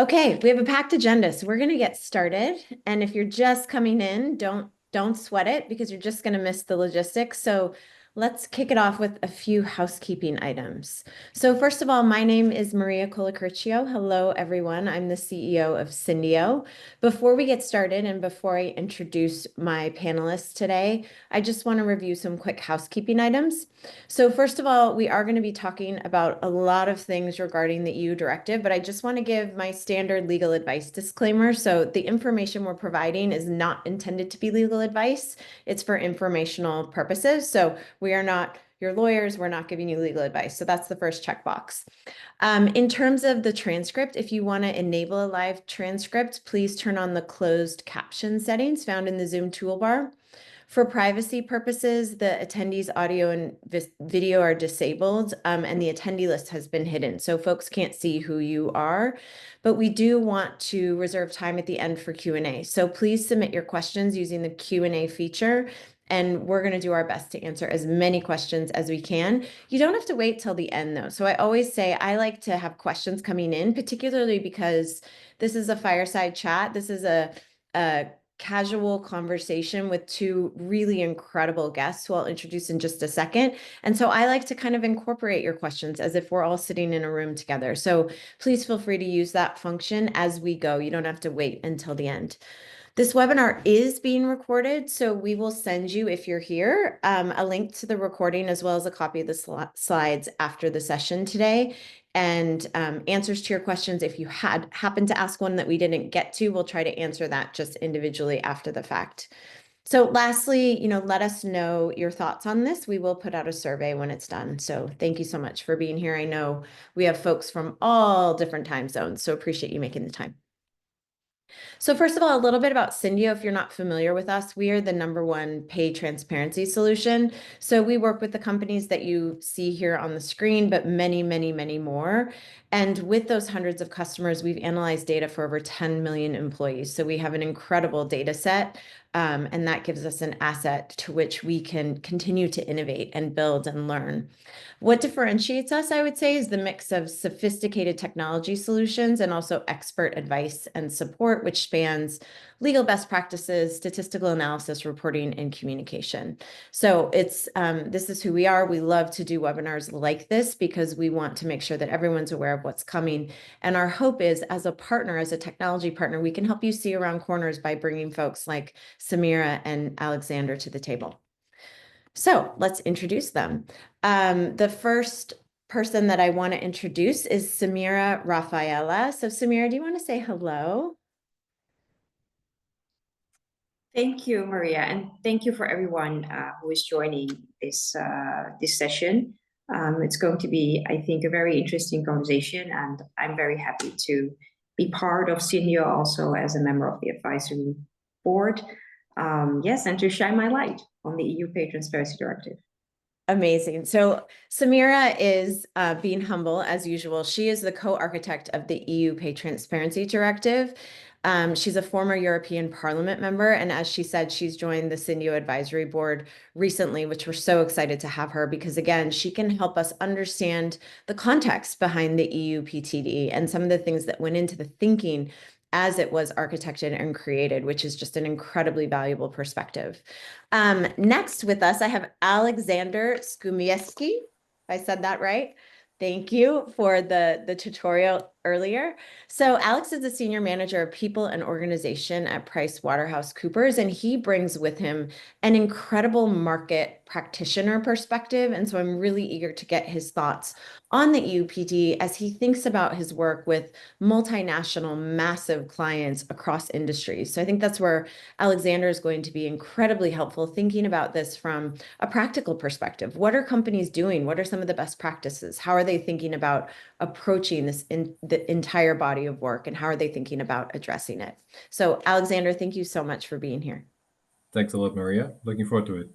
Okay, we have a packed agenda, so we're going to get started. And if you're just coming in, don't sweat it because you're just going to miss the logistics. So let's kick it off with a few housekeeping items. So first of all, my name is Maria Colacurcio. Hello, everyone. I'm the CEO of Syndio. Before we get started and before I introduce my panelists today, I just want to review some quick housekeeping items. So first of all, we are going to be talking about a lot of things regarding the EU directive, but I just want to give my standard legal advice disclaimer. So the information we're providing is not intended to be legal advice. It's for informational purposes. So we are not your lawyers. We're not giving you legal advice. So that's the first checkbox. In terms of the transcript, if you want to enable a live transcript, please turn on the closed caption settings found in the Zoom toolbar. For privacy purposes, the attendees' audio and video are disabled, and the attendee list has been hidden. So folks can't see who you are, but we do want to reserve time at the end for Q&A. So please submit your questions using the Q&A feature, and we're going to do our best to answer as many questions as we can. You don't have to wait till the end, though. So I always say I like to have questions coming in, particularly because this is a fireside chat. This is a casual conversation with two really incredible guests who I'll introduce in just a second. And so I like to kind of incorporate your questions as if we're all sitting in a room together. So please feel free to use that function as we go. You don't have to wait until the end. This webinar is being recorded, so we will send you, if you're here, a link to the recording as well as a copy of the slides after the session today. And answers to your questions, if you happen to ask one that we didn't get to, we'll try to answer that just individually after the fact. So lastly, let us know your thoughts on this. We will put out a survey when it's done. So thank you so much for being here. I know we have folks from all different time zones, so appreciate you making the time. So first of all, a little bit about Syndio. If you're not familiar with us, we are the #1 pay transparency solution. So we work with the companies that you see here on the screen, but many, many, many more. And with those hundreds of customers, we've analyzed data for over 10 million employees. So we have an incredible data set, and that gives us an asset to which we can continue to innovate and build and learn. What differentiates us, I would say, is the mix of sophisticated technology solutions and also expert advice and support, which spans legal best practices, statistical analysis, reporting, and communication. So this is who we are. We love to do webinars like this because we want to make sure that everyone's aware of what's coming. And our hope is, as a partner, as a technology partner, we can help you see around corners by bringing folks like Samira and Alexander to the table. So let's introduce them. The first person that I want to introduce is Samira Rafaela. So Samira, do you want to say hello? Thank you, Maria, and thank you for everyone who is joining this session. It's going to be, I think, a very interesting conversation, and I'm very happy to be part of Syndio also as a member of the advisory board. Yes, and to shine my light on the EU Pay Transparency Directive. Amazing. So Samira is being humble as usual. She is the co-architect of the EU Pay Transparency Directive. She's a former European Parliament member, and as she said, she's joined the Syndio Advisory Board recently, which we're so excited to have her because, again, she can help us understand the context behind the EU PTD and some of the things that went into the thinking as it was architected and created, which is just an incredibly valuable perspective. Next with us, I have Alexander Skumiewski, if I said that right. Thank you for the tutorial earlier. So Alex is the Senior Manager of People and Organization at PricewaterhouseCoopers, and he brings with him an incredible market practitioner perspective. And so I'm really eager to get his thoughts on the EUPD as he thinks about his work with multinational, massive clients across industries. So I think that's where Alexander is going to be incredibly helpful thinking about this from a practical perspective. What are companies doing? What are some of the best practices? How are they thinking about approaching this in the entire body of work, and how are they thinking about addressing it? So Alexander, thank you so much for being here. Thanks a lot, Maria. Looking forward to it.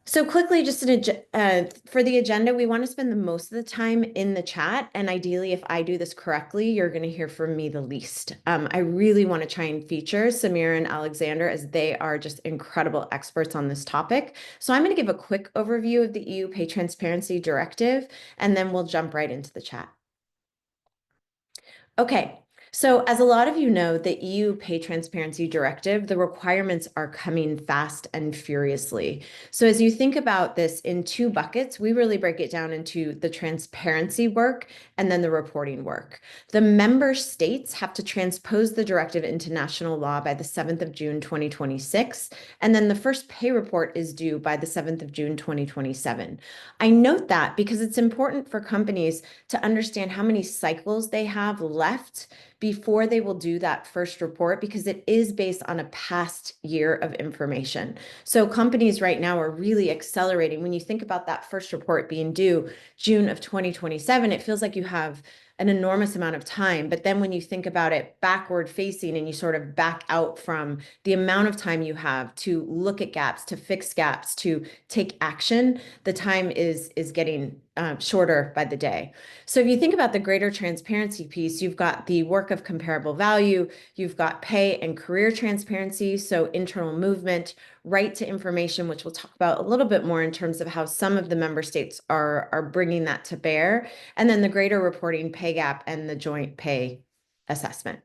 So quickly, just for the agenda, we want to spend the most of the time in the chat. And ideally, if I do this correctly, you're going to hear from me the least. I really want to try and feature Samira and Alexander as they are just incredible experts on this topic. So I'm going to give a quick overview of the EU Pay Transparency Directive, and then we'll jump right into the chat. Okay, so as a lot of you know, the EU Pay Transparency Directive, the requirements are coming fast and furiously. So as you think about this in two buckets, we really break it down into the transparency work and then the reporting work. The member states have to transpose the directive into national law by the 7th of June, 2026, and then the first pay report is due by the 7th of June, 2027. I note that because it's important for companies to understand how many cycles they have left before they will do that first report, because it is based on a past year of information. So companies right now are really accelerating. When you think about that first report being due June of 2027, it feels like you have an enormous amount of time. But then when you think about it backward facing and you sort of back out from the amount of time you have to look at gaps, to fix gaps, to take action, the time is getting shorter by the day. So if you think about the greater transparency piece, you've got the work of comparable value, you've got pay and career transparency, so internal movement, right to information, which we'll talk about a little bit more in terms of how some of the member states are bringing that to bear, and then the greater reporting pay gap and the joint pay assessment.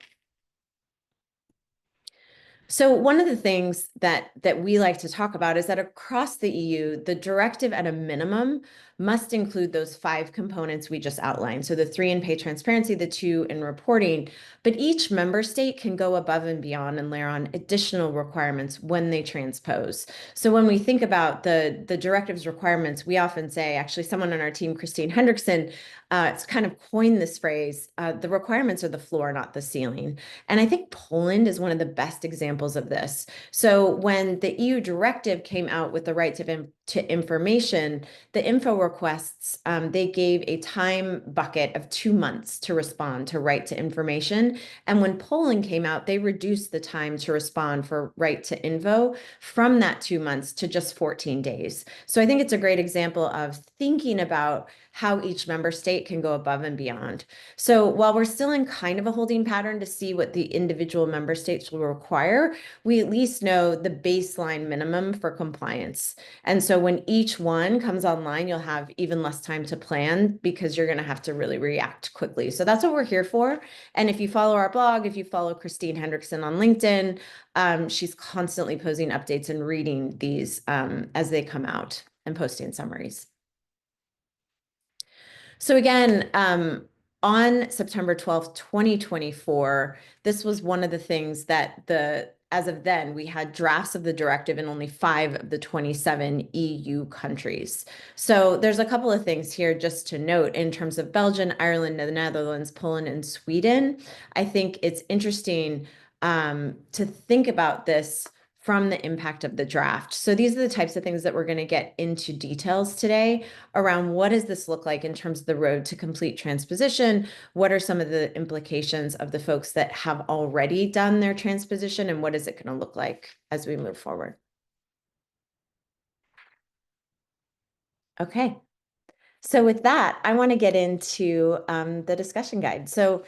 So one of the things that we like to talk about is that across the EU, the directive at a minimum must include those 5 components we just outlined. So the 3 in pay transparency, the 2 in reporting, but each member state can go above and beyond and layer on additional requirements when they transpose. So when we think about the directive's requirements, we often say, actually someone on our team, Christine Hendrickson, it's kind of coined this phrase, the requirements are the floor, not the ceiling. And I think Poland is one of the best examples of this. So when the EU directive came out with the right to information, the info requests, they gave a time bucket of 2 months to respond to right to information. And when Poland came out, they reduced the time to respond for right to info from that 2 months to just 14 days. So I think it's a great example of thinking about how each member state can go above and beyond. So while we're still in kind of a holding pattern to see what the individual member states will require, we at least know the baseline minimum for compliance. And so when each one comes online, you'll have even less time to plan because you're going to have to really react quickly. So that's what we're here for. And if you follow our blog, if you follow Christine Hendrickson on LinkedIn, she's constantly posting updates and reading these as they come out and posting summaries. So again, on September 12th, 2024, this was one of the things that as of then, we had drafts of the directive in only 5 of the 27 EU countries. So there's a couple of things here just to note in terms of Belgium, Ireland, the Netherlands, Poland, and Sweden. I think it's interesting to think about this from the impact of the draft. So these are the types of things that we're going to get into details today around what does this look like in terms of the road to complete transposition? What are some of the implications of the folks that have already done their transposition, and what is it going to look like as we move forward? Okay, so with that, I want to get into the discussion guide. So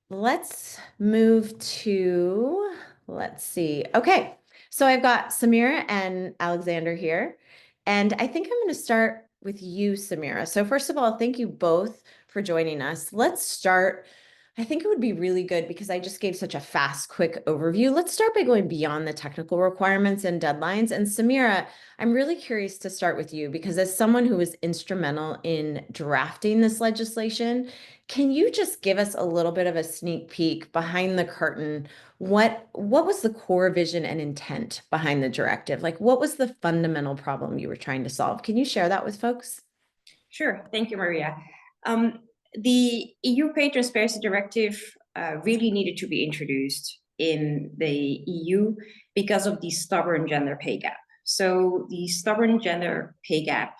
let's move to, let's see. Okay, so I've got Samira and Alexander here, and I think I'm going to start with you, Samira. So first of all, thank you both for joining us. Let's start. I think it would be really good because I just gave such a fast, quick overview. Let's start by going beyond the technical requirements and deadlines. And Samira, I'm really curious to start with you because as someone who was instrumental in drafting this legislation, can you just give us a little bit of a sneak peek behind the curtain? What was the core vision and intent behind the directive? Like, what was the fundamental problem you were trying to solve? Can you share that with folks? Sure. Thank you, Maria. The EU Pay Transparency Directive really needed to be introduced in the EU because of the stubborn gender pay gap. So the stubborn gender pay gap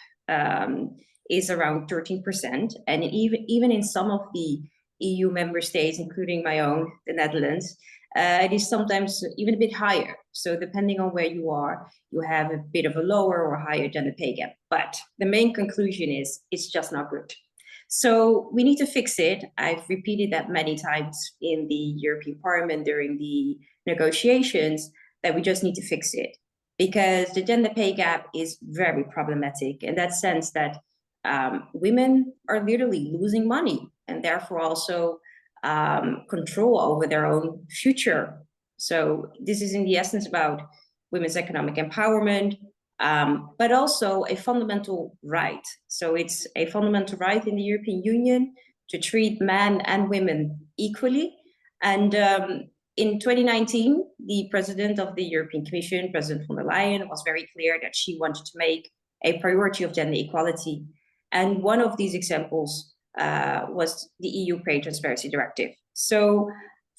is around 13%. And even in some of the EU member states, including my own, the Netherlands, it is sometimes even a bit higher. So depending on where you are, you have a bit of a lower or higher gender pay gap. But the main conclusion is it's just not good. So we need to fix it. I've repeated that many times in the European Parliament during the negotiations that we just need to fix it because the gender pay gap is very problematic in that sense that women are literally losing money and therefore also control over their own future. So this is in the essence about women's economic empowerment, but also a fundamental right. So it's a fundamental right in the European Union to treat men and women equally. And in 2019, the president of the European Commission, President von der Leyen, was very clear that she wanted to make a priority of gender equality. And one of these examples was the EU Pay Transparency Directive. So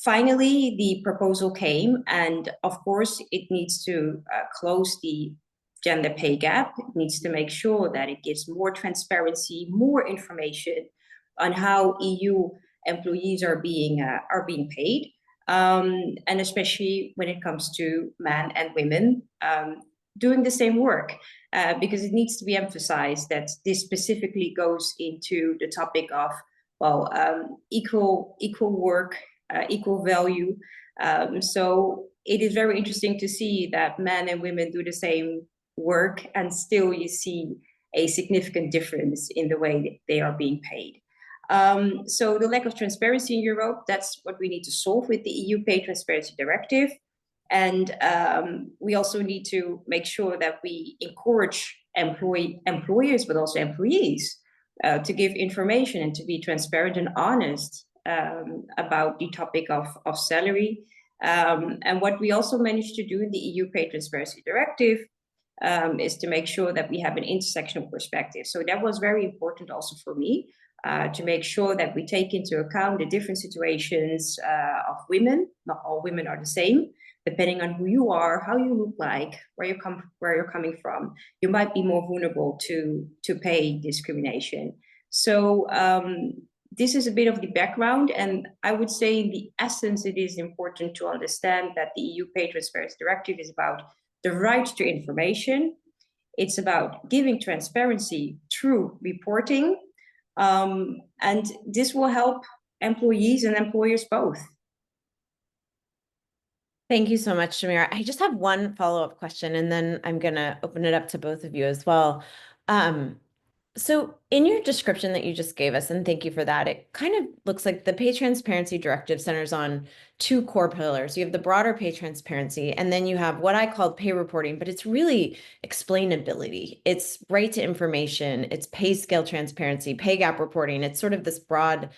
finally, the proposal came, and of course, it needs to close the gender pay gap. It needs to make sure that it gives more transparency, more information on how EU employees are being paid, and especially when it comes to men and women doing the same work. Because it needs to be emphasized that this specifically goes into the topic of, well, equal work, equal value. So it is very interesting to see that men and women do the same work, and still you see a significant difference in the way that they are being paid. So the lack of transparency in Europe, that's what we need to solve with the EU Pay Transparency Directive. And we also need to make sure that we encourage employers, but also employees to give information and to be transparent and honest about the topic of salary. And what we also managed to do in the EU Pay Transparency Directive is to make sure that we have an intersectional perspective. So that was very important also for me, to make sure that we take into account the different situations of women. Not all women are the same. Depending on who you are, how you look like, where you're coming from, you might be more vulnerable to pay discrimination. So this is a bit of the background, and I would say in the essence, it is important to understand that the EU Pay Transparency Directive is about the right to information. It's about giving transparency through reporting, and this will help employees and employers both. Thank you so much, Samira. I just have one follow-up question, and then I'm going to open it up to both of you as well. So in your description that you just gave us, and thank you for that, it kind of looks like the Pay Transparency Directive centers on two core pillars. You have the broader pay transparency, and then you have what I call pay reporting, but it's really explainability. It's right to information, it's pay scale transparency, pay gap reporting. It's sort of this broad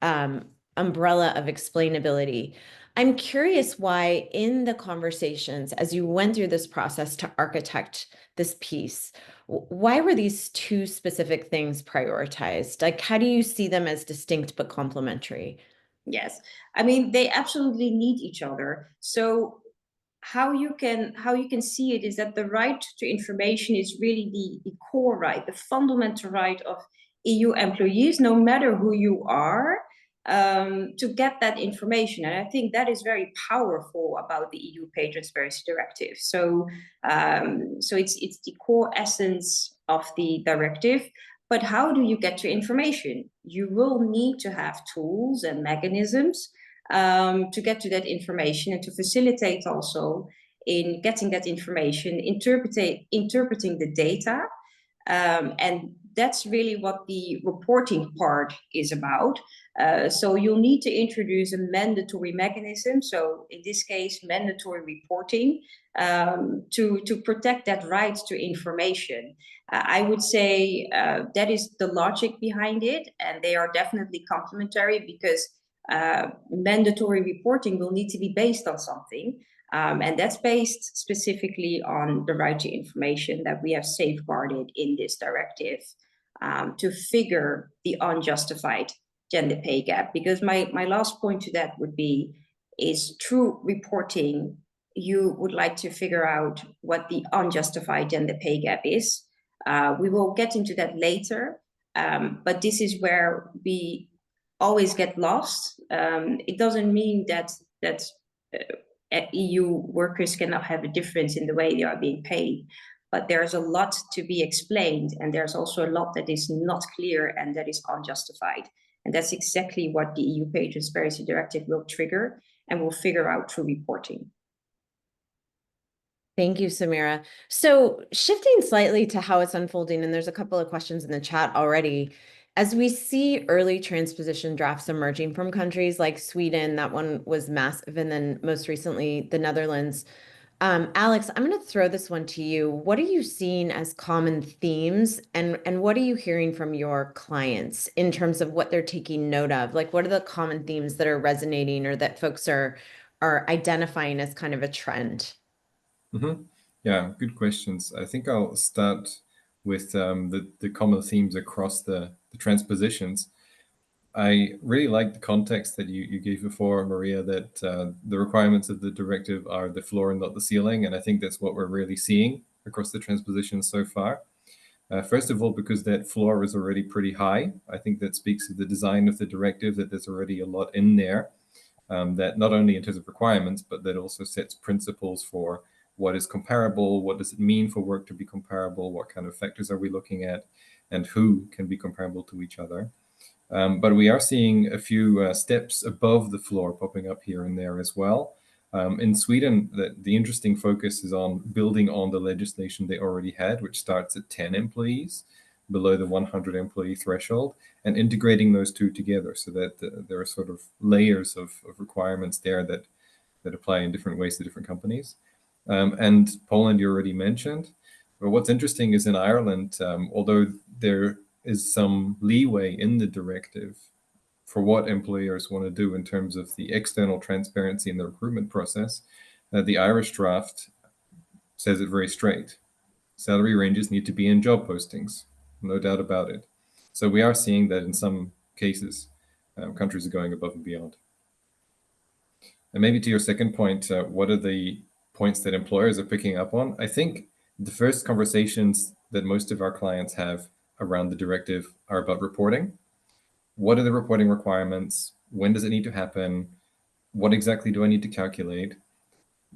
umbrella of explainability. I'm curious why in the conversations, as you went through this process to architect this piece, why were these two specific things prioritized? Like, how do you see them as distinct but complementary? Yes, I mean, they absolutely need each other. So how you can see it is that the right to information is really the core right, the fundamental right of EU employees, no matter who you are, to get that information. And I think that is very powerful about the EU Pay Transparency Directive. So, so it's the core essence of the directive. But how do you get your information? You will need to have tools and mechanisms to get to that information and to facilitate also in getting that information, interpreting the data. And that's really what the reporting part is about. So you'll need to introduce a mandatory mechanism. So in this case, mandatory reporting to protect that right to information. I would say that is the logic behind it, and they are definitely complementary because mandatory reporting will need to be based on something. And that's based specifically on the right to information that we have safeguarded in this directive to figure the unjustified gender pay gap. Because my last point to that would be, is through reporting, you would like to figure out what the unjustified gender pay gap is. We will get into that later, but this is where we always get lost. It doesn't mean that EU workers cannot have a difference in the way they are being paid, but there's a lot to be explained, and there's also a lot that is not clear and that is unjustified. And that's exactly what the EU Pay Transparency Directive will trigger and will figure out through reporting. Thank you, Samira. So shifting slightly to how it's unfolding, and there's a couple of questions in the chat already. as we see early transposition drafts emerging from countries like Sweden, that one was massive, and then most recently the Netherlands. Alex, I'm going to throw this one to you. What are you seeing as common themes, and what are you hearing from your clients in terms of what they're taking note of? Like, what are the common themes that are resonating or that folks are identifying as kind of a trend? Yeah, good questions. I think I'll start with the common themes across the transpositions. I really like the context that you gave before, Maria, that the requirements of the directive are the floor and not the ceiling. And I think that's what we're really seeing across the transpositions so far. First of all, because that floor is already pretty high. I think that speaks to the design of the directive, that there's already a lot in there, that not only in terms of requirements, but that also sets principles for what is comparable, what does it mean for work to be comparable, what kind of factors are we looking at, and who can be comparable to each other. But we are seeing a few steps above the floor popping up here and there as well. In Sweden, the interesting focus is on building on the legislation they already had, which starts at 10 employees below the 100 employee threshold, and integrating those two together so that there are sort of layers of requirements there that apply in different ways to different companies. And Poland, you already mentioned. But what's interesting is in Ireland, although there is some leeway in the directive for what employers want to do in terms of the external transparency in the recruitment process, the Irish draft says it very straight. Salary ranges need to be in job postings, no doubt about it. So we are seeing that in some cases, countries are going above and beyond. And maybe to your second point, what are the points that employers are picking up on? I think the first conversations that most of our clients have around the directive are about reporting. What are the reporting requirements? When does it need to happen? What exactly do I need to calculate?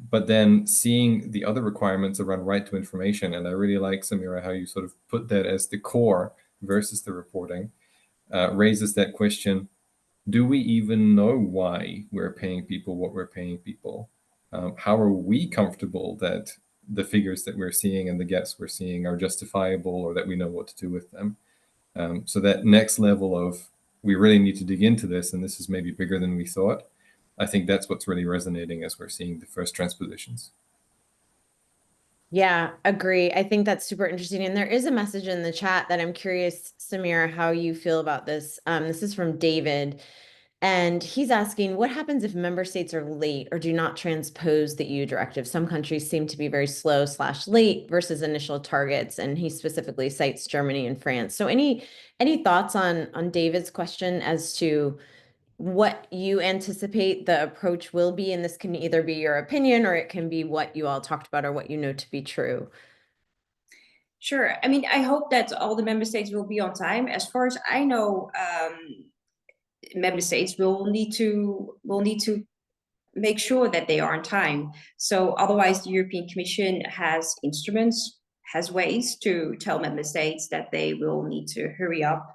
But then seeing the other requirements around right to information, and I really like, Samira, how you sort of put that as the core versus the reporting, raises that question, do we even know why we're paying people what we're paying people? How are we comfortable that the figures that we're seeing and the gaps we're seeing are justifiable, or that we know what to do with them? So that next level of, we really need to dig into this, and this is maybe bigger than we thought. I think that's what's really resonating as we're seeing the first transpositions. Yeah, agree. I think that's super interesting. And there is a message in the chat that I'm curious, Samira, how you feel about this. This is from David, and he's asking, what happens if member states are late or do not transpose the EU directive? Some countries seem to be very slow / late versus initial targets, and he specifically cites Germany and France. So any thoughts on David's question as to what you anticipate the approach will be? And this can either be your opinion or it can be what you all talked about or what you know to be true. Sure. I mean, I hope that all the member states will be on time. As far as I know, member states will need to make sure that they are on time. So otherwise, the European Commission has instruments, has ways to tell member states that they will need to hurry up,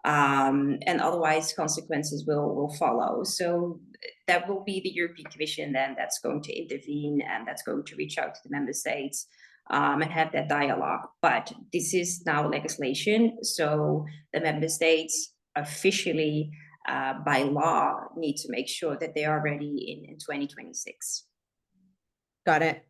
and otherwise consequences will follow. So that will be the European Commission then that's going to intervene and that's going to reach out to the member states and have that dialogue. But this is now legislation, so the member states officially by law need to make sure that they are ready in 2026. Got it.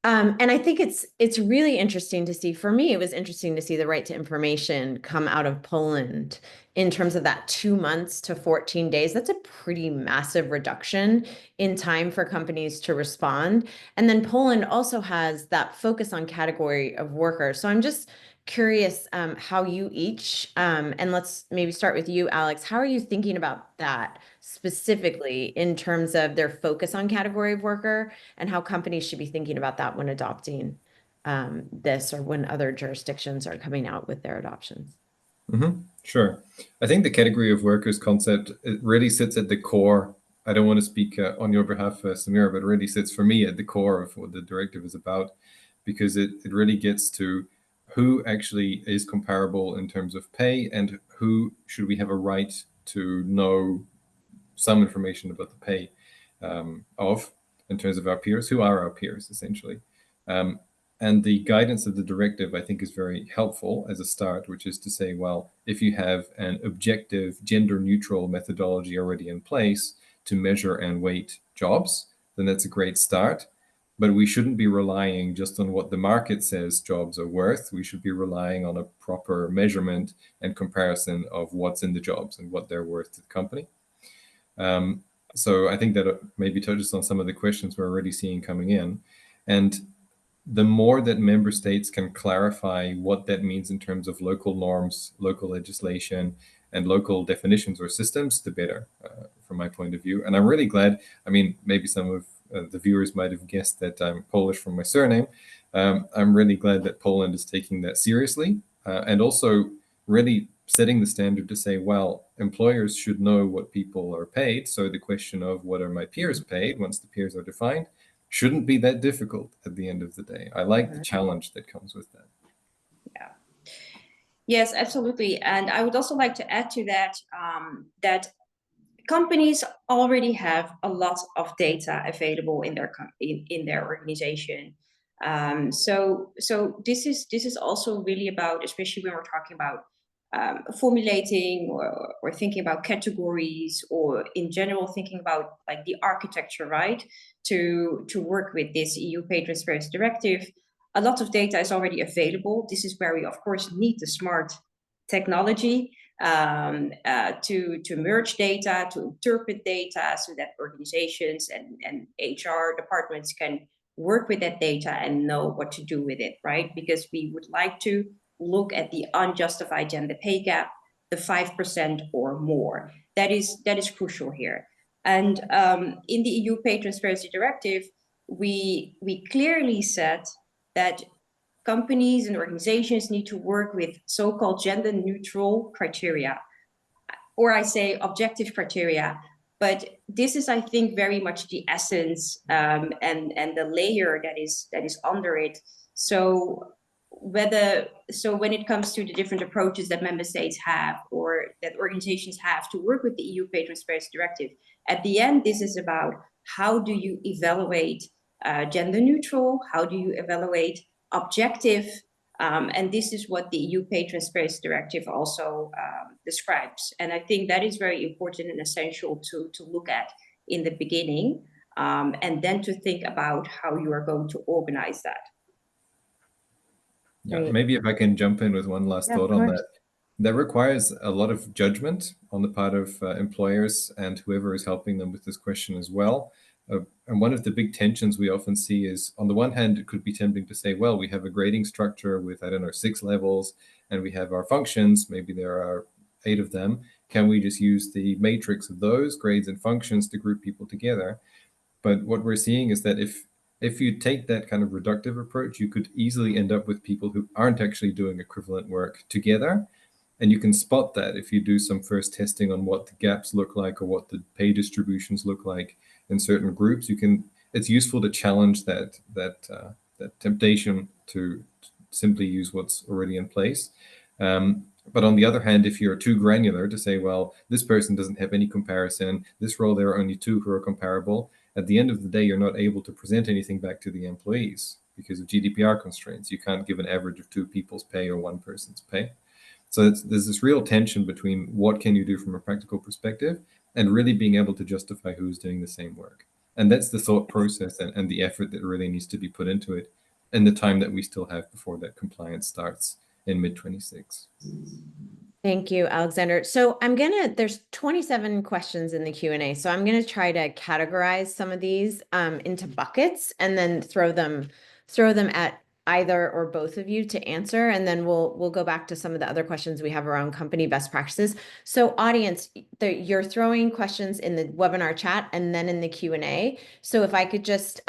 And I think it's really interesting to see. For me, it was interesting to see the right to information come out of Poland in terms of that 2 months to 14 days. That's a pretty massive reduction in time for companies to respond. And then Poland also has that focus on category of workers. So I'm just curious how you each, and let's maybe start with you, Alex. How are you thinking about that specifically in terms of their focus on category of worker, and how companies should be thinking about that when adopting this, or when other jurisdictions are coming out with their adoptions? Sure. I think the category of workers concept, it really sits at the core. I don't want to speak on your behalf, Samira, but it really sits for me at the core of what the directive is about, because it really gets to who actually is comparable in terms of pay, and who should we have a right to know some information about the pay of, in terms of our peers. Who are our peers, essentially? And the guidance of the directive, I think, is very helpful as a start, which is to say, well, if you have an objective, gender-neutral methodology already in place to measure and weight jobs, then that's a great start. But we shouldn't be relying just on what the market says jobs are worth. We should be relying on a proper measurement and comparison of what's in the jobs and what they're worth to the company. So I think that maybe touches on some of the questions we're already seeing coming in. And the more that member states can clarify what that means in terms of local norms, local legislation, and local definitions or systems, the better, from my point of view. And I'm really glad, I mean, maybe some of the viewers might have guessed that I'm Polish from my surname. I'm really glad that Poland is taking that seriously, and also really setting the standard to say, well, employers should know what people are paid. So the question of what are my peers paid, once the peers are defined, shouldn't be that difficult at the end of the day. I like the challenge that comes with that. Yeah. Yes, absolutely. And I would also like to add to that, that companies already have a lot of data available in their organization. So this is also really about, especially when we're talking about formulating or thinking about categories, or in general thinking about like the architecture, right? To work with this EU Pay Transparency Directive, a lot of data is already available. This is where we of course need the smart technology to merge data, to interpret data, so that organizations and HR departments can work with that data and know what to do with it, right? Because we would like to look at the unjustified gender pay gap, the 5% or more. That is crucial here. And in the EU Pay Transparency Directive, we clearly said that companies and organizations need to work with so-called gender-neutral criteria, or I say objective criteria. But this is, I think, very much the essence and the layer that is under it. So when it comes to the different approaches that member states have or that organizations have to work with the EU Pay Transparency Directive, at the end, this is about how do you evaluate gender neutral? How do you evaluate objective? And this is what the EU Pay Transparency Directive also describes. And I think that is very important and essential to look at in the beginning, and then to think about how you are going to organize that. Yeah, maybe if I can jump in with one last thought on that. That requires a lot of judgment on the part of employers and whoever is helping them with this question as well. And one of the big tensions we often see is, on the one hand, it could be tempting to say, well, we have a grading structure with, I don't know, 6 levels, and we have our functions, maybe there are 8 of them. Can we just use the matrix of those grades and functions to group people together? But what we're seeing is that if you take that kind of reductive approach, you could easily end up with people who aren't actually doing equivalent work together. And you can spot that if you do some first testing on what the gaps look like or what the pay distributions look like in certain groups. It's useful to challenge that temptation to simply use what's already in place. But on the other hand, if you're too granular to say, well, this person doesn't have any comparison, this role there are only 2 who are comparable, at the end of the day, you're not able to present anything back to the employees because of GDPR constraints. You can't give an average of 2 people's pay or 1 person's pay. So there's this real tension between what can you do from a practical perspective and really being able to justify who's doing the same work. And that's the thought process and the effort that really needs to be put into it in the time that we still have before that compliance starts in mid-26. Thank you, Alexander. So there's 27 questions in the Q&A. So I'm going to try to categorize some of these into buckets and then throw them at either or both of you to answer. And then we'll go back to some of the other questions we have around company best practices. So audience, you're throwing questions in the webinar chat and then in the Q&A. So if I could just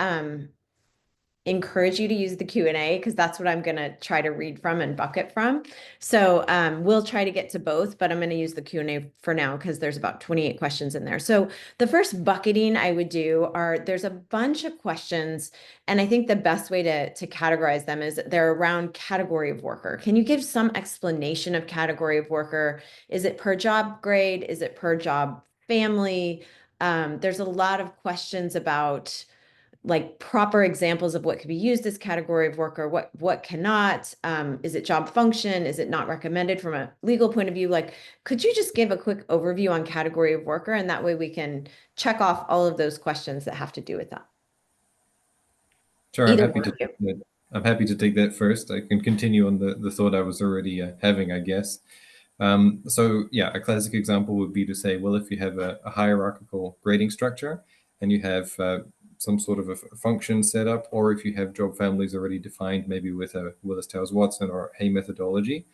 encourage you to use the Q&A, because that's what I'm going to try to read from and bucket from. So we'll try to get to both, but I'm going to use the Q&A for now because there's about 28 questions in there. So the first bucketing I would do there's a bunch of questions, and I think the best way to categorize them is they're around category of worker. Can you give some explanation of category of worker? Is it per job grade? Is it per job family? There's a lot of questions about like proper examples of what could be used as category of worker, what cannot, is it job function, is it not recommended from a legal point of view? Like, could you just give a quick overview on category of worker, and that way we can check off all of those questions that have to do with that? Sure, Either one of you. I'm happy to take that first. I can continue on the thought I was already having, I guess. So yeah, a classic example would be to say, well, if you have a hierarchical grading structure and you have some sort of a function set up, or if you have job families already defined, maybe with a Willis-Towers-Watson or Hay methodology,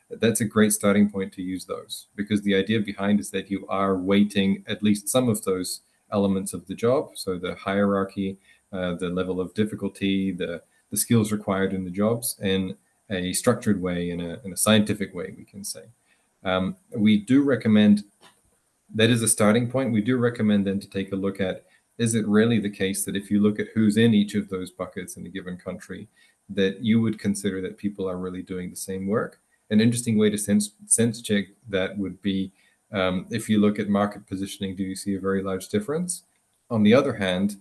that's a great starting point to use those, because the idea behind is that you are weighting at least some of those elements of the job. So the hierarchy, the level of difficulty, the skills required in the jobs in a structured way, in a scientific way, we can say. We do recommend, that is a starting point. We do recommend then to take a look at, is it really the case that if you look at who's in each of those buckets in a given country, that you would consider that people are really doing the same work? An interesting way to sense check that would be, if you look at market positioning, do you see a very large difference? On the other hand,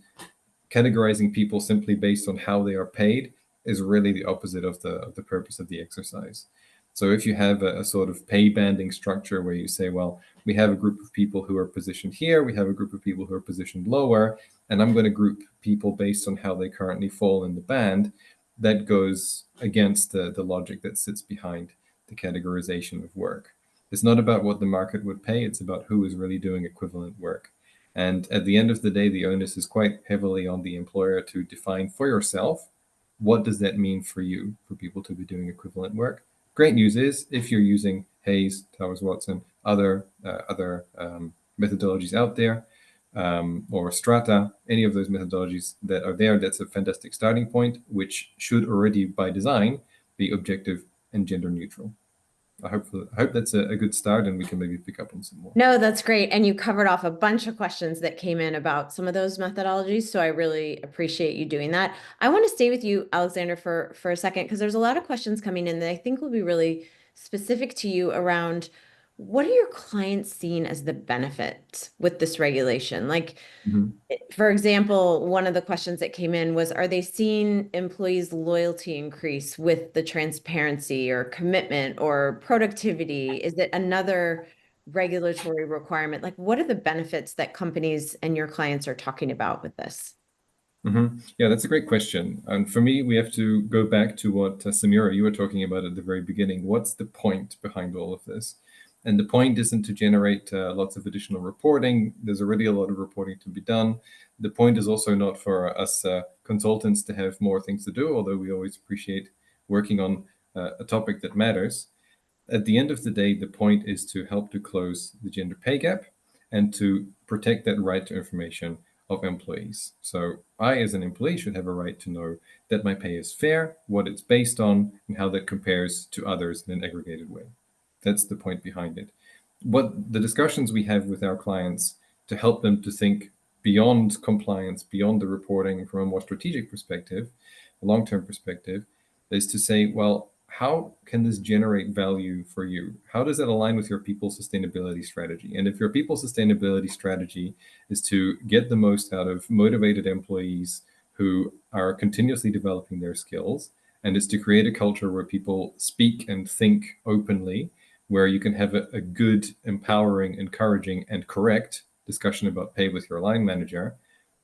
categorizing people simply based on how they are paid is really the opposite of the purpose of the exercise. So if you have a sort of pay banding structure where you say, well, we have a group of people who are positioned here, we have a group of people who are positioned lower, and I'm going to group people based on how they currently fall in the band, that goes against the logic that sits behind the categorization of work. It's not about what the market would pay, it's about who is really doing equivalent work. And at the end of the day, the onus is quite heavily on the employer to define for yourself, what does that mean for you, for people to be doing equivalent work? Great news is, if you're using Hayes, Towers-Watson, other methodologies out there, or Strata, any of those methodologies that are there, that's a fantastic starting point, which should already by design be objective and gender neutral. I hope that's a good start, and we can maybe pick up on some more. No, that's great. And you covered off a bunch of questions that came in about some of those methodologies. So I really appreciate you doing that. I want to stay with you, Alexander, for a second, because there's a lot of questions coming in that I think will be really specific to you around what are your clients seeing as the benefit with this regulation? Like, for example, one of the questions that came in was, are they seeing employees' loyalty increase with the transparency or commitment or productivity? Is it another regulatory requirement? Like, what are the benefits that companies and your clients are talking about with this? Yeah, that's a great question. And for me, we have to go back to what Samira, you were talking about at the very beginning. What's the point behind all of this? And the point isn't to generate lots of additional reporting. There's already a lot of reporting to be done. The point is also not for us consultants to have more things to do, although we always appreciate working on a topic that matters. At the end of the day, the point is to help to close the gender pay gap and to protect that right to information of employees. So I, as an employee, should have a right to know that my pay is fair, what it's based on, and how that compares to others in an aggregated way. That's the point behind it. What the discussions we have with our clients to help them to think beyond compliance, beyond the reporting from a more strategic perspective, a long-term perspective, is to say, well, how can this generate value for you? How does that align with your people sustainability strategy? And if your people sustainability strategy is to get the most out of motivated employees who are continuously developing their skills, and it's to create a culture where people speak and think openly, where you can have a good, empowering, encouraging, and correct discussion about pay with your line manager,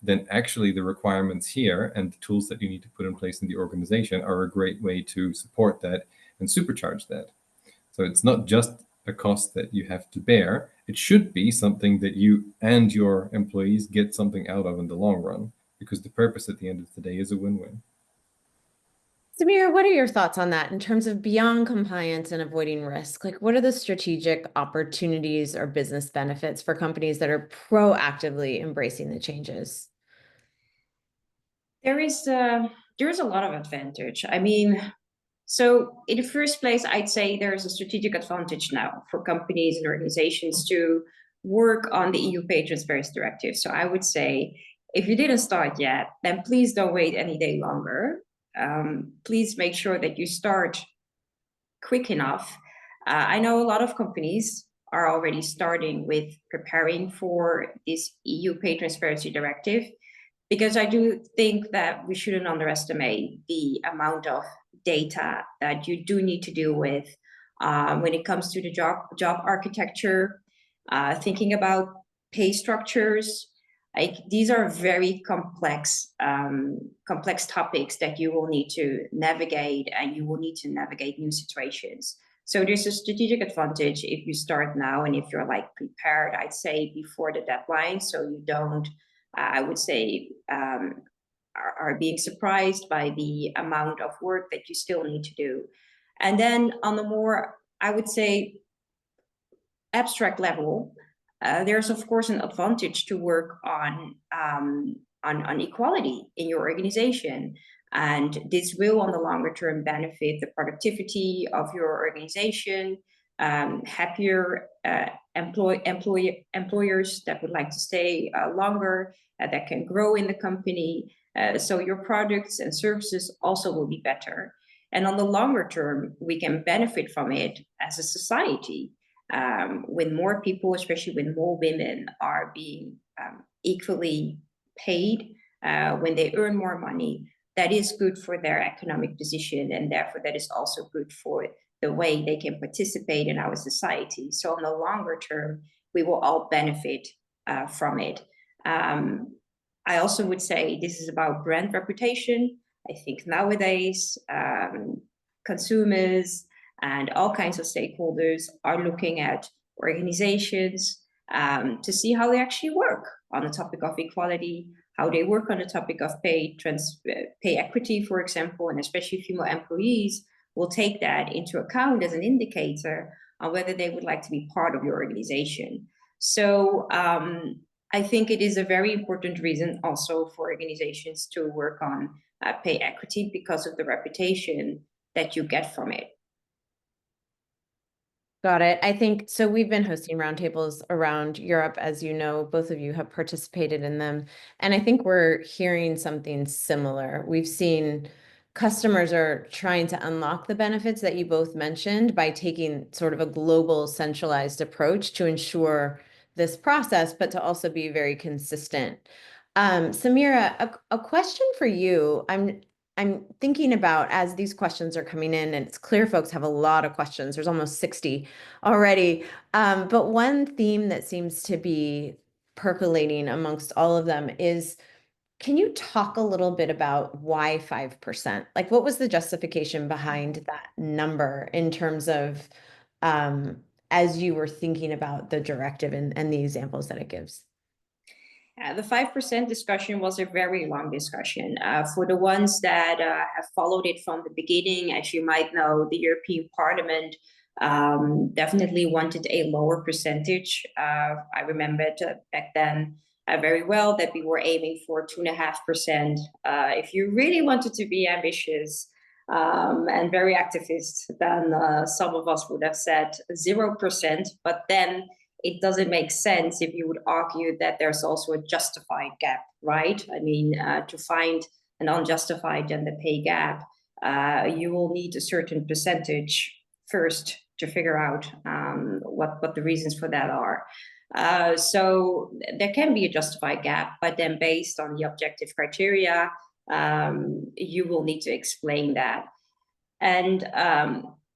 then actually the requirements here and the tools that you need to put in place in the organization are a great way to support that and supercharge that. So it's not just a cost that you have to bear. It should be something that you and your employees get something out of in the long run, because the purpose at the end of the day is a win-win. Samira, what are your thoughts on that in terms of beyond compliance and avoiding risk? Like, what are the strategic opportunities or business benefits for companies that are proactively embracing the changes? There's a lot of advantage. I mean, so in the first place, I'd say there's a strategic advantage now for companies and organizations to work on the EU Pay Transparency Directive. So I would say, if you didn't start yet, then please don't wait any day longer. Please make sure that you start quick enough. I know a lot of companies are already starting with preparing for this EU Pay Transparency Directive, because I do think that we shouldn't underestimate the amount of data that you do need to deal with when it comes to the job architecture, thinking about pay structures. Like, these are very complex topics that you will need to navigate, and you will need to navigate new situations. So there's a strategic advantage if you start now, and if you're like prepared, I'd say, before the deadline, so you don't, I would say, are being surprised by the amount of work that you still need to do. And then on the more, I would say, abstract level, there's of course an advantage to work on equality in your organization. And this will, on the longer term, benefit the productivity of your organization, happier employers that would like to stay longer, that can grow in the company. So your products and services also will be better. And on the longer term, we can benefit from it as a society, when more people, especially when more women, are being equally paid, when they earn more money. That is good for their economic position, and therefore that is also good for the way they can participate in our society. So on the longer term, we will all benefit from it. I also would say this is about brand reputation. I think nowadays consumers and all kinds of stakeholders are looking at organizations to see how they actually work on the topic of equality, how they work on the topic of pay equity, for example, and especially female employees will take that into account as an indicator on whether they would like to be part of your organization. So I think it is a very important reason also for organizations to work on pay equity, because of the reputation that you get from it. Got it. I think so. We've been hosting roundtables around Europe, as you know, both of you have participated in them. And I think we're hearing something similar. We've seen customers are trying to unlock the benefits that you both mentioned by taking sort of a global centralized approach to ensure this process, but to also be very consistent. Samira, a question for you. I'm thinking about, as these questions are coming in, and it's clear folks have a lot of questions. There's almost 60 already. But one theme that seems to be percolating amongst all of them is, can you talk a little bit about why 5%? Like, what was the justification behind that number in terms of, as you were thinking about the directive and the examples that it gives? The 5% discussion was a very long discussion. For the ones that have followed it from the beginning, as you might know, the European Parliament definitely wanted a lower percentage. I remember back then very well that we were aiming for 2.5%. If you really wanted to be ambitious and very activist, then some of us would have said 0%, but then it doesn't make sense if you would argue that there's also a justified gap, right? I mean, to find an unjustified gender pay gap, you will need a certain percentage first to figure out what the reasons for that are. So there can be a justified gap, but then based on the objective criteria, you will need to explain that. And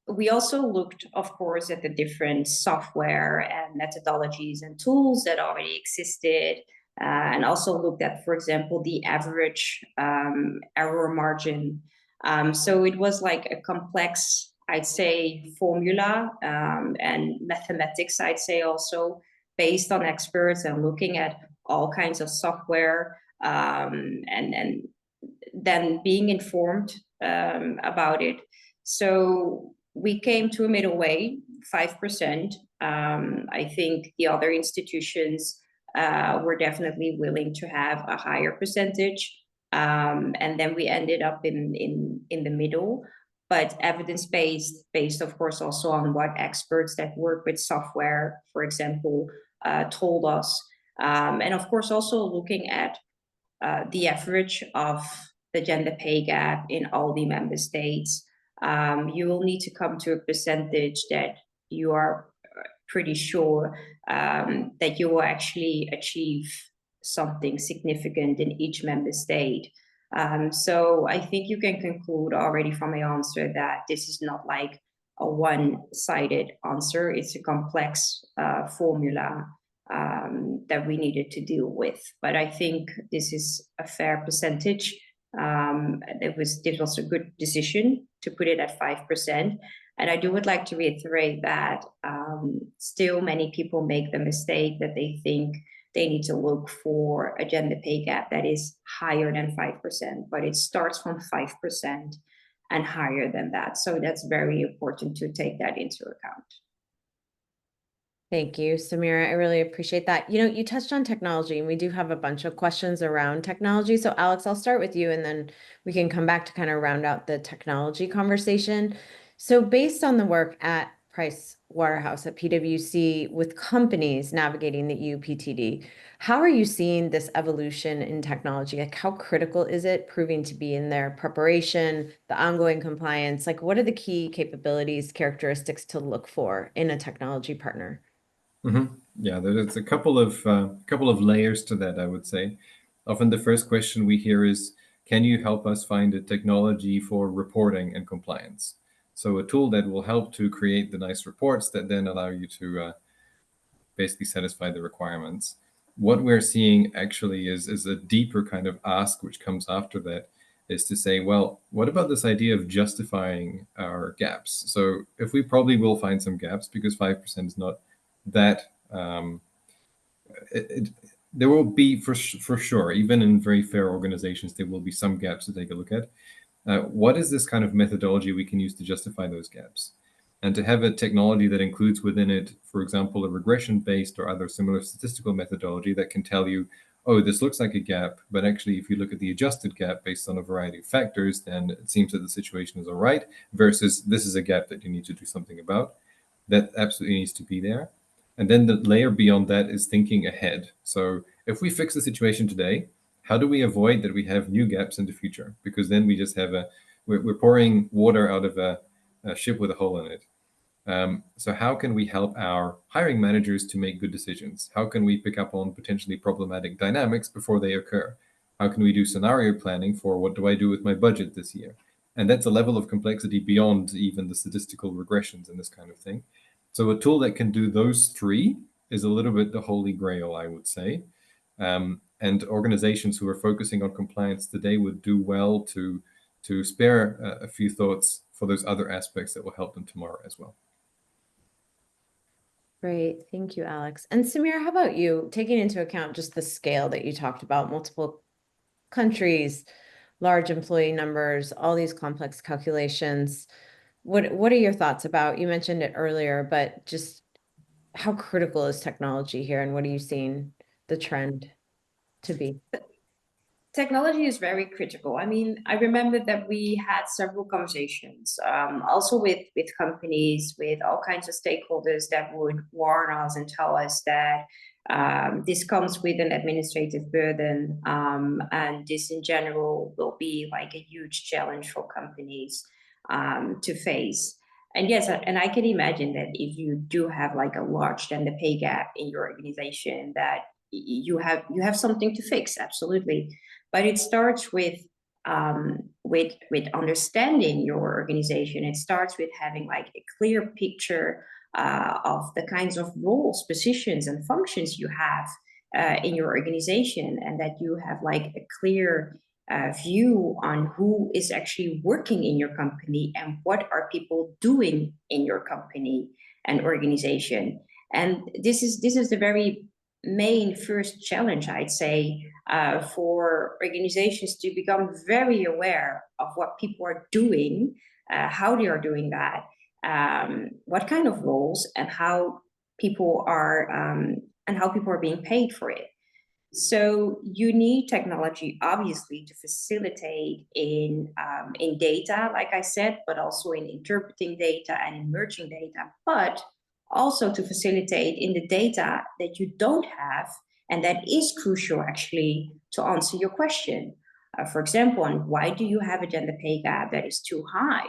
we also looked, of course, at the different software and methodologies and tools that already existed, and also looked at, for example, the average error margin. So it was like a complex, I'd say, formula and mathematics, I'd say, also based on experts and looking at all kinds of software and then being informed about it. So we came to a middle way, 5%. I think the other institutions were definitely willing to have a higher percentage. And then we ended up in the middle, but evidence-based, based, of course, also on what experts that work with software, for example, told us. And of course, also looking at the average of the gender pay gap in all the member states. You will need to come to a percentage that you are pretty sure that you will actually achieve something significant in each member state. So I think you can conclude already from my answer that this is not like a one-sided answer. It's a complex formula that we needed to deal with. But I think this is a fair percentage. This was a good decision to put it at 5%. And I would like to reiterate that still many people make the mistake that they think they need to look for a gender pay gap that is higher than 5%, but it starts from 5% and higher than that. So that's very important to take that into account. Thank you, Samira. I really appreciate that. You know, you touched on technology, and we do have a bunch of questions around technology. So Alex, I'll start with you, and then we can come back to kind of round out the technology conversation. So based on the work at Price Waterhouse at PwC with companies navigating the EU PTD, how are you seeing this evolution in technology? Like, how critical is it proving to be in their preparation, the ongoing compliance? Like, what are the key capabilities, characteristics to look for in a technology partner? Yeah, there's a couple of layers to that, I would say. Often the first question we hear is, can you help us find a technology for reporting and compliance? So a tool that will help to create the nice reports that then allow you to basically satisfy the requirements. What we're seeing actually is a deeper kind of ask, which comes after that, is to say, well, what about this idea of justifying our gaps? So if we probably will find some gaps, because 5% is not that, there will be for sure, even in very fair organizations, there will be some gaps to take a look at. What is this kind of methodology we can use to justify those gaps? And to have a technology that includes within it, for example, a regression-based or other similar statistical methodology that can tell you, oh, this looks like a gap, but actually if you look at the adjusted gap based on a variety of factors, then it seems that the situation is all right, versus this is a gap that you need to do something about. That absolutely needs to be there. And then the layer beyond that is thinking ahead. So if we fix the situation today, how do we avoid that we have new gaps in the future? Because then we just have we're pouring water out of a ship with a hole in it. So how can we help our hiring managers to make good decisions? How can we pick up on potentially problematic dynamics before they occur? How can we do scenario planning for what do I do with my budget this year? And that's a level of complexity beyond even the statistical regressions and this kind of thing. So a tool that can do those three is a little bit the holy grail, I would say. And organizations who are focusing on compliance today would do well to spare a few thoughts for those other aspects that will help them tomorrow as well. Great. Thank you, Alex. And Samira, how about you? Taking into account just the scale that you talked about, multiple countries, large employee numbers, all these complex calculations. What are your thoughts about, you mentioned it earlier, but just how critical is technology here, and what are you seeing the trend to be? Technology is very critical. I mean, I remember that we had several conversations, also with companies, with all kinds of stakeholders that would warn us and tell us that this comes with an administrative burden, and this in general will be like a huge challenge for companies to face. And yes, and I can imagine that if you do have like a large gender pay gap in your organization, that you have something to fix, absolutely. But it starts with understanding your organization. It starts with having like a clear picture of the kinds of roles, positions, and functions you have in your organization, and that you have like a clear view on who is actually working in your company and what are people doing in your company and organization. And this is the very main first challenge, I'd say, for organizations to become very aware of what people are doing, how they are doing that, what kind of roles, and how people are being paid for it. So you need technology, obviously, to facilitate in data, like I said, but also in interpreting data and in merging data, but also to facilitate in the data that you don't have, and that is crucial actually to answer your question. For example, on why do you have a gender pay gap that is too high?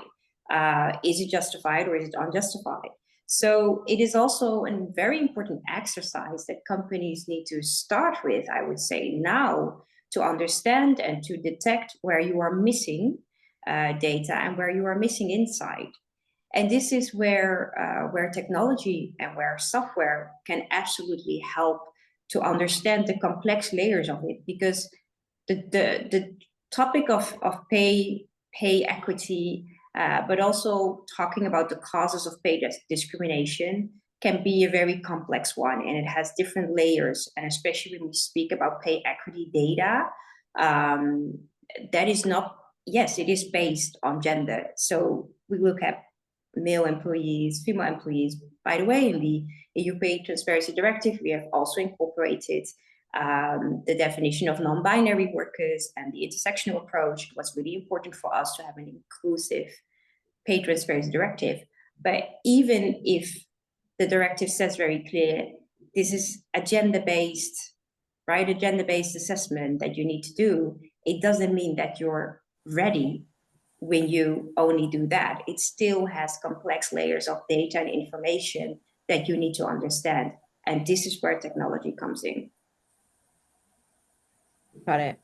Is it justified or is it unjustified? So it is also a very important exercise that companies need to start with, I would say, now, to understand and to detect where you are missing data and where you are missing insight. And this is where technology and where software can absolutely help to understand the complex layers of it, because the topic of pay equity, but also talking about the causes of pay discrimination can be a very complex one, and it has different layers. And especially when we speak about pay equity data, that is not, yes, it is based on gender. So we look at male employees, female employees. By the way, in the EU Pay Transparency Directive, we have also incorporated the definition of non-binary workers and the intersectional approach. It was really important for us to have an inclusive pay transparency directive. But even if the directive says very clear, this is a gender-based, right? A gender-based assessment that you need to do. It doesn't mean that you're ready when you only do that. It still has complex layers of data and information that you need to understand. And this is where technology comes in. Got it.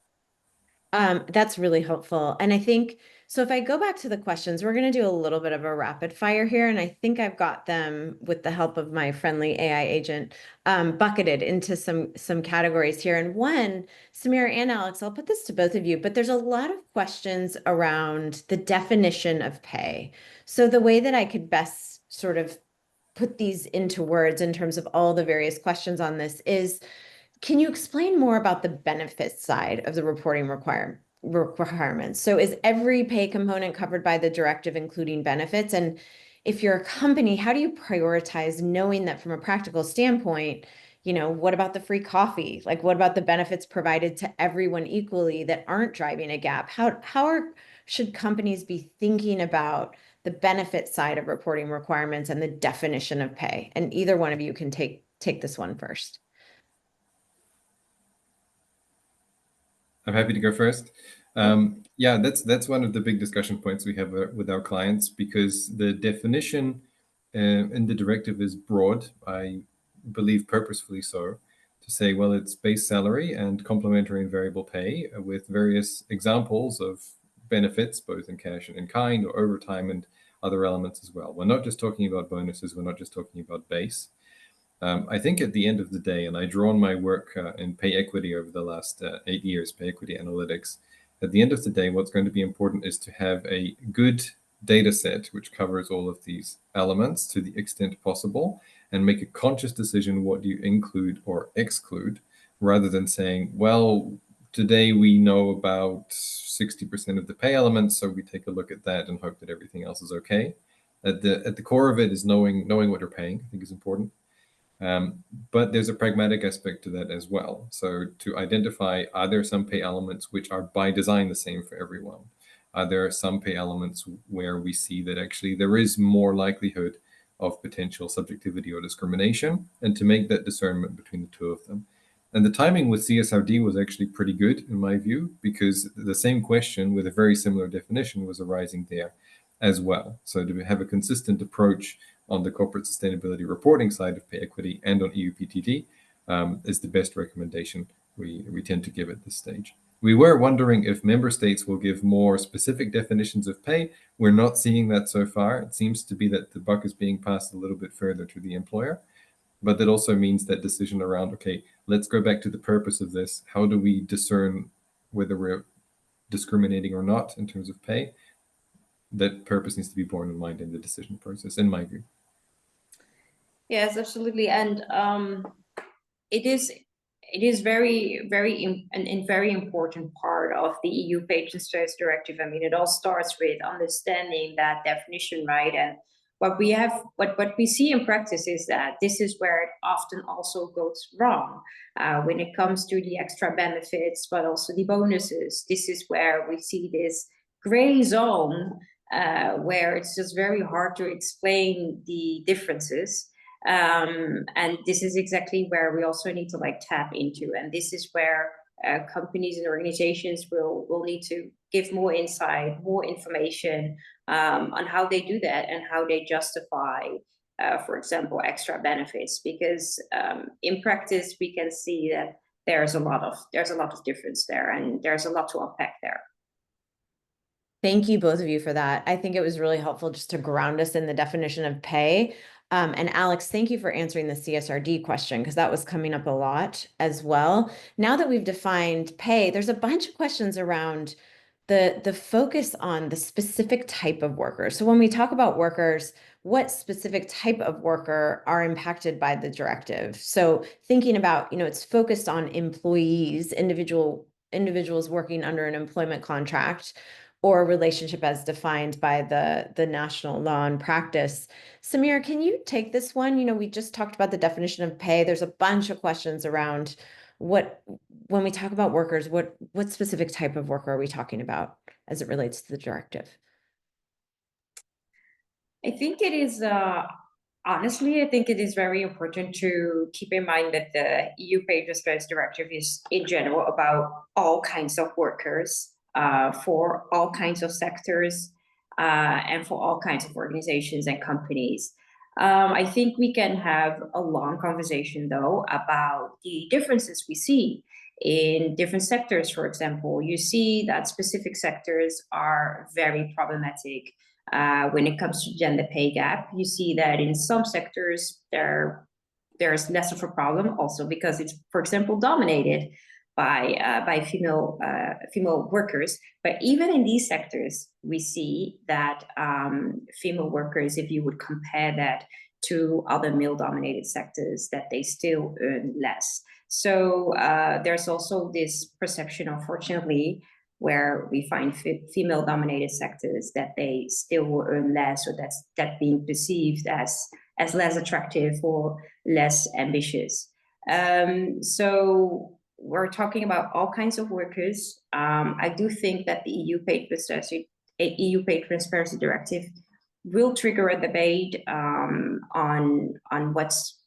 That's really helpful. And I think, so if I go back to the questions, we're going to do a little bit of a rapid fire here. And I think I've got them, with the help of my friendly AI agent, bucketed into some categories here. And one, Samira and Alex, I'll put this to both of you, but there's a lot of questions around the definition of pay. So the way that I could best sort of put these into words in terms of all the various questions on this is, can you explain more about the benefits side of the reporting requirements? So is every pay component covered by the directive, including benefits? And if you're a company, how do you prioritize, knowing that from a practical standpoint, what about the free coffee? Like, what about the benefits provided to everyone equally that aren't driving a gap? Should companies be thinking about the benefit side of reporting requirements and the definition of pay? And either one of you can take this one first. I'm happy to go first. Yeah, that's one of the big discussion points we have with our clients, because the definition in the directive is broad. I believe purposefully so, to say, well, it's base salary and complementary and variable pay with various examples of benefits, both in cash and in kind, or overtime and other elements as well. We're not just talking about bonuses. We're not just talking about base. I think at the end of the day, and I draw on my work in pay equity over the last 8 years, pay equity analytics, at the end of the day, what's going to be important is to have a good data set which covers all of these elements to the extent possible, and make a conscious decision what you include or exclude, rather than saying, well, today we know about 60% of the pay elements, so we take a look at that and hope that everything else is okay. At the core of it is knowing what you're paying, I think is important. But there's a pragmatic aspect to that as well. So to identify, are there some pay elements which are by design the same for everyone? Are there some pay elements where we see that actually there is more likelihood of potential subjectivity or discrimination, and to make that discernment between the two of them? And the timing with CSRD was actually pretty good in my view, because the same question with a very similar definition was arising there as well. So to have a consistent approach on the corporate sustainability reporting side of pay equity and on EU PTD is the best recommendation we tend to give at this stage. We were wondering if member states will give more specific definitions of pay. We're not seeing that so far. It seems to be that the buck is being passed a little bit further to the employer. But that also means that decision around, okay, let's go back to the purpose of this. How do we discern whether we're discriminating or not in terms of pay? That purpose needs to be borne in mind in the decision process, in my view. Yes, absolutely. And it is very, very very important part of the EU Pay Transparency Directive. I mean, it all starts with understanding that definition, right? And what we see in practice is that this is where it often also goes wrong when it comes to the extra benefits, but also the bonuses. This is where we see this gray zone where it's just very hard to explain the differences. And this is exactly where we also need to tap into. And this is where companies and organizations will need to give more insight, more information on how they do that and how they justify for example, extra benefits, because in practice we can see that there's a lot of difference there, and there's a lot to unpack there. Thank you both of you for that. I think it was really helpful just to ground us in the definition of pay. And Alex, thank you for answering the CSRD question, because that was coming up a lot as well. Now that we've defined pay, there's a bunch of questions around the focus on the specific type of worker. So when we talk about workers, what specific type of worker are impacted by the directive? So thinking about, it's focused on employees, individuals working under an employment contract or a relationship as defined by the national law and practice. Samira, can you take this one? We just talked about the definition of pay. There's a bunch of questions around when we talk about workers, what specific type of worker are we talking about as it relates to the directive? I think it is, honestly, I think it is very important to keep in mind that the EU Pay Transparency Directive is in general about all kinds of workers, for all kinds of sectors, and for all kinds of organizations and companies. I think we can have a long conversation, though, about the differences we see in different sectors. For example, you see that specific sectors are very problematic when it comes to gender pay gap. You see that in some sectors there's less of a problem, also because it's, for example, dominated by female workers. But even in these sectors, we see that female workers, if you would compare that to other male-dominated sectors, that they still earn less. So there's also this perception, unfortunately, where we find female-dominated sectors that they still will earn less, or that's being perceived as less attractive or less ambitious. So we're talking about all kinds of workers. I do think that the EU Pay Transparency Directive will trigger a debate on what's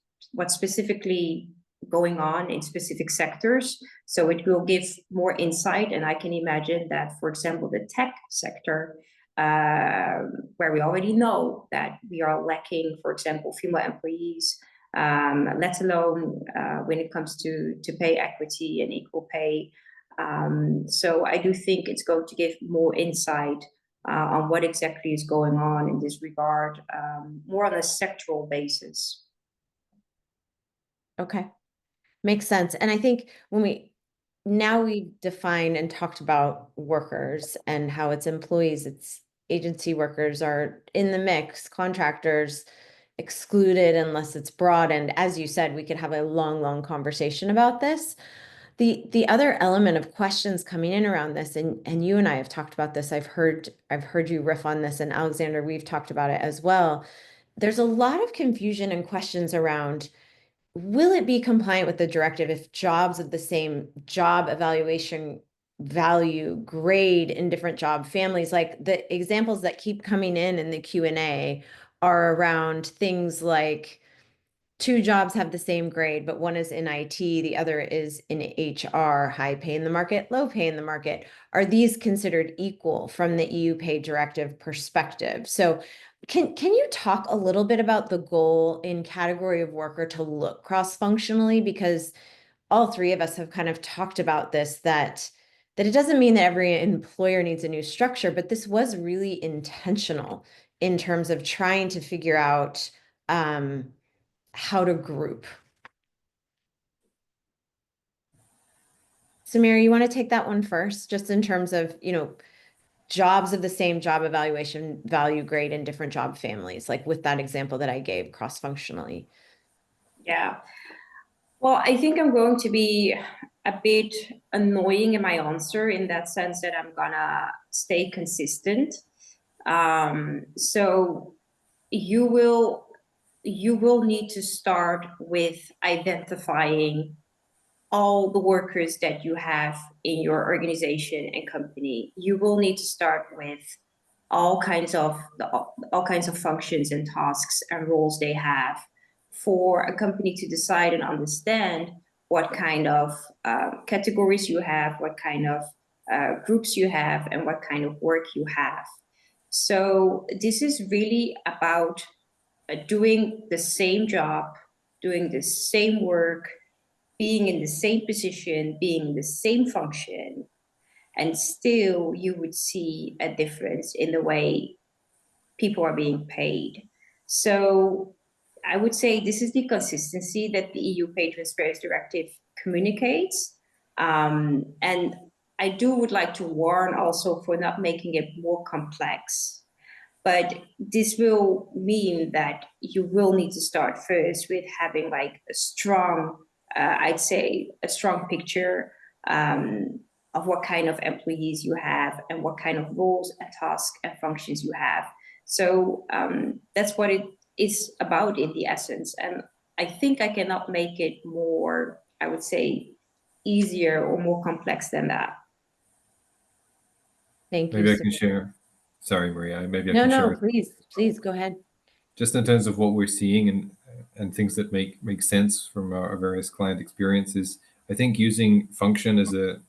specifically going on in specific sectors. So it will give more insight. And I can imagine that, for example, the tech sector, where we already know that we are lacking, for example, female employees, let alone when it comes to pay equity and equal pay. So I do think it's going to give more insight on what exactly is going on in this regard, more on a sectoral basis. Okay, makes sense. And I think we defined and talked about workers and how it's employees, it's agency workers are in the mix, contractors excluded unless it's broad. And as you said, we could have a long conversation about this. The other element of questions coming in around this, and you and I have talked about this, I've heard you riff on this, and Alexander, we've talked about it as well. There's a lot of confusion and questions around, will it be compliant with the directive if jobs of the same job evaluation value grade in different job families? Like the examples that keep coming in the Q&A are around things like 2 jobs have the same grade, but one is in IT, the other is in HR, high pay in the market, low pay in the market. Are these considered equal from the EU Pay Directive perspective? So can you talk a little bit about the goal in category of worker to look cross-functionally? Because all 3 of us have kind of talked about this, that it doesn't mean that every employer needs a new structure, but this was really intentional in terms of trying to figure out how to group. Samira, you want to take that one first, just in terms of, jobs of the same job evaluation value grade in different job families, like with that example that I gave cross-functionally. Yeah. Well, I think I'm going to be a bit annoying in my answer, in that sense that I'm gonna stay consistent. So you will need to start with identifying all the workers that you have in your organization and company. You will need to start with all kinds of functions and tasks and roles they have, for a company to decide and understand what kind of categories you have, what kind of groups you have, and what kind of work you have. So this is really about doing the same job, doing the same work, being in the same position, being in the same function, and still you would see a difference in the way people are being paid. So I would say this is the consistency that the EU Pay Transparency Directive communicates. And I would like to warn also for not making it more complex. But this will mean that you will need to start first with having like a strong, I'd say, a strong picture of what kind of employees you have and what kind of roles and tasks and functions you have. So that's what it is about in the essence. And I think I cannot make it more, I would say, easier or more complex than that. Thank you. Maybe I can share. Sorry, Maria. Maybe I No, can no, share. please go ahead. Just in terms of what we're seeing and things that make sense from our various client experiences. I think using function as a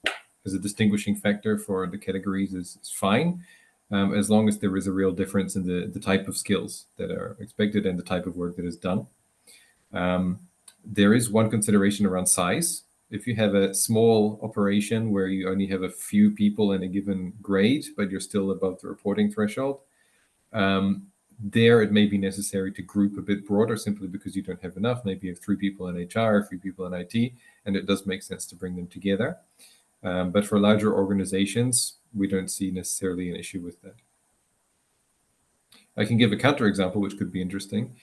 distinguishing factor for the categories is fine, as long as there is a real difference in the type of skills that are expected and the type of work that is done. There is one consideration around size. If you have a small operation where you only have a few people in a given grade, but you're still above the reporting threshold, there it may be necessary to group a bit broader simply because you don't have enough. Maybe you have 3 people in HR, 3 people in IT, and it does make sense to bring them together. But for larger organizations, we don't see necessarily an issue with that. I can give a counterexample, which could be interesting.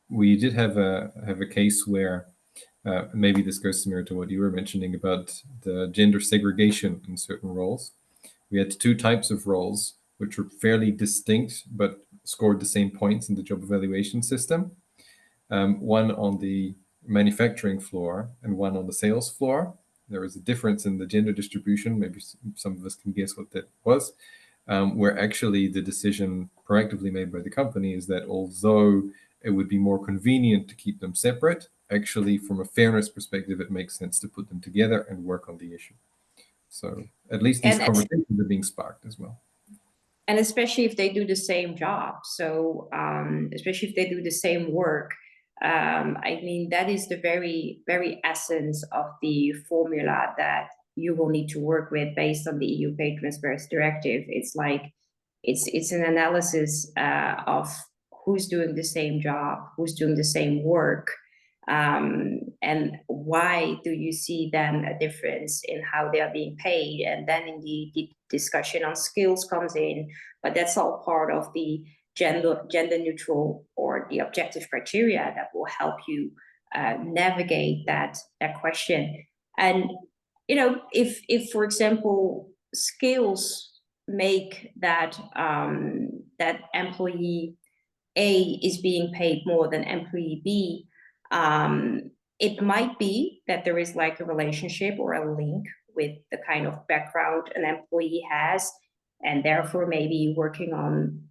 We did have a case where maybe this goes similar to what you were mentioning about the gender segregation in certain roles. We had 2 types of roles which were fairly distinct but scored the same points in the job evaluation system. One on the manufacturing floor and one on the sales floor. There was a difference in the gender distribution. Maybe some of us can guess what that was. Where actually the decision proactively made by the company is that although it would be more convenient to keep them separate, actually from a fairness perspective, it makes sense to put them together and work on the issue. So at least these conversations are being sparked as well. And especially if they do the same job. So especially if they do the same work. I mean, that is the very, very essence of the formula that you will need to work with based on the EU Pay Transparency Directive. It's like, it's an analysis of who's doing the same job, who's doing the same work, and why do you see then a difference in how they are being paid? And then in the discussion on skills comes in, but that's all part of the gender neutral or the objective criteria that will help you navigate that question. And you know, if for example skills make that that employee A is being paid more than employee B, it might be that there is like a relationship or a link with the kind of background an employee has, and therefore maybe working on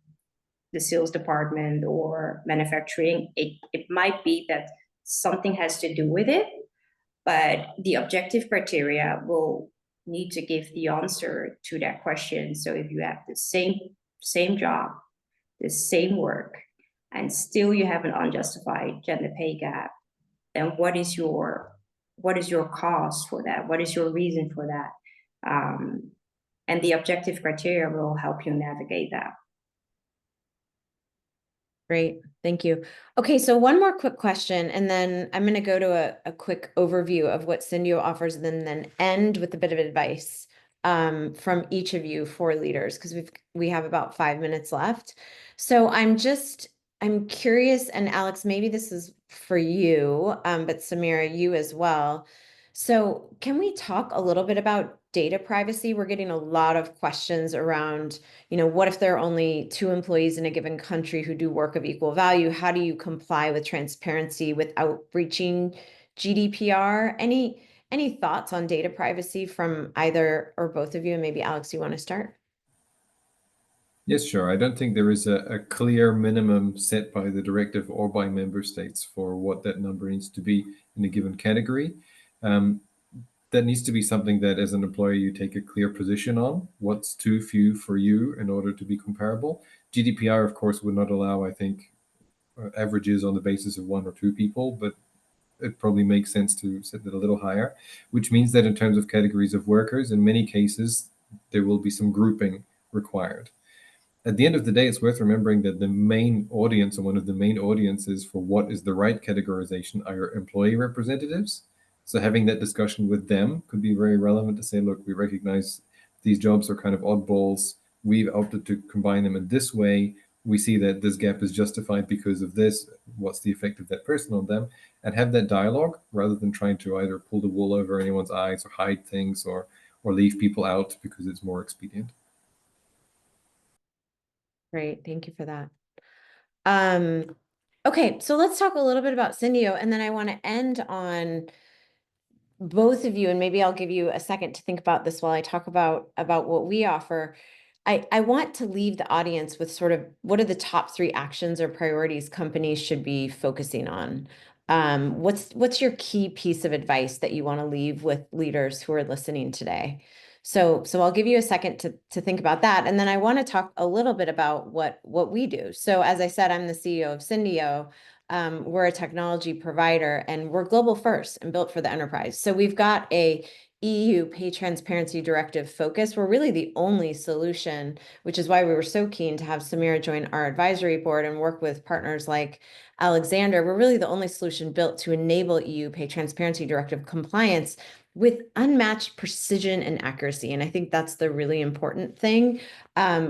the sales department or manufacturing, it might be that something has to do with it, but the objective criteria will need to give the answer to that question. So if you have the same job, the same work, and still you have an unjustified gender pay gap, then what is your cause for that? What is your reason for that? And the objective criteria will help you navigate that. Great, thank you. Okay, so one more quick question, and then I'm going to go to a quick overview of what Syndio offers, and then end with a bit of advice from each of you for leaders, because we have about 5 minutes left. So I'm curious, and Alex, maybe this is for you, but Samira, you as well. So can we talk a little bit about data privacy? We're getting a lot of questions around, what if there are only 2 employees in a given country who do work of equal value? How do you comply with transparency without breaching GDPR? Any thoughts on data privacy from either or both of you? And maybe Alex, you want to start? Yes, sure. I don't think there is a clear minimum set by the directive or by member states for what that number needs to be in a given category. That needs to be something that as an employer you take a clear position on. What's too few for you in order to be comparable? GDPR, of course, would not allow, I think, averages on the basis of 1 or 2 people, but it probably makes sense to set that a little higher, which means that in terms of categories of workers, in many cases, there will be some grouping required. At the end of the day, it's worth remembering that the main audience, and one of the main audiences for what is the right categorization, are your employee representatives. So having that discussion with them could be very relevant to say, look, we recognize these jobs are kind of oddballs. We've opted to combine them in this way. We see that this gap is justified because of this. What's the effect of that person on them? And have that dialogue rather than trying to either pull the wool over anyone's eyes or hide things or leave people out because it's more expedient. Great, thank you for that. Okay, so let's talk a little bit about Syndio, and then I want to end on both of you, and maybe I'll give you a second to think about this while I talk about what we offer. I want to leave the audience with sort of what are the top 3 actions or priorities companies should be focusing on. What's your key piece of advice that you want to leave with leaders who are listening today? So I'll give you a second to think about that, and then I want to talk a little bit about what we do. So as I said, I'm the CEO of Syndio. We're a technology provider, and we're global first and built for the enterprise. So we've got a EU Pay Transparency Directive focus. We're really the only solution, which is why we were so keen to have Samira join our advisory board and work with partners like Alexander. We're really the only solution built to enable EU Pay Transparency Directive compliance with unmatched precision and accuracy. And I think that's the really important thing.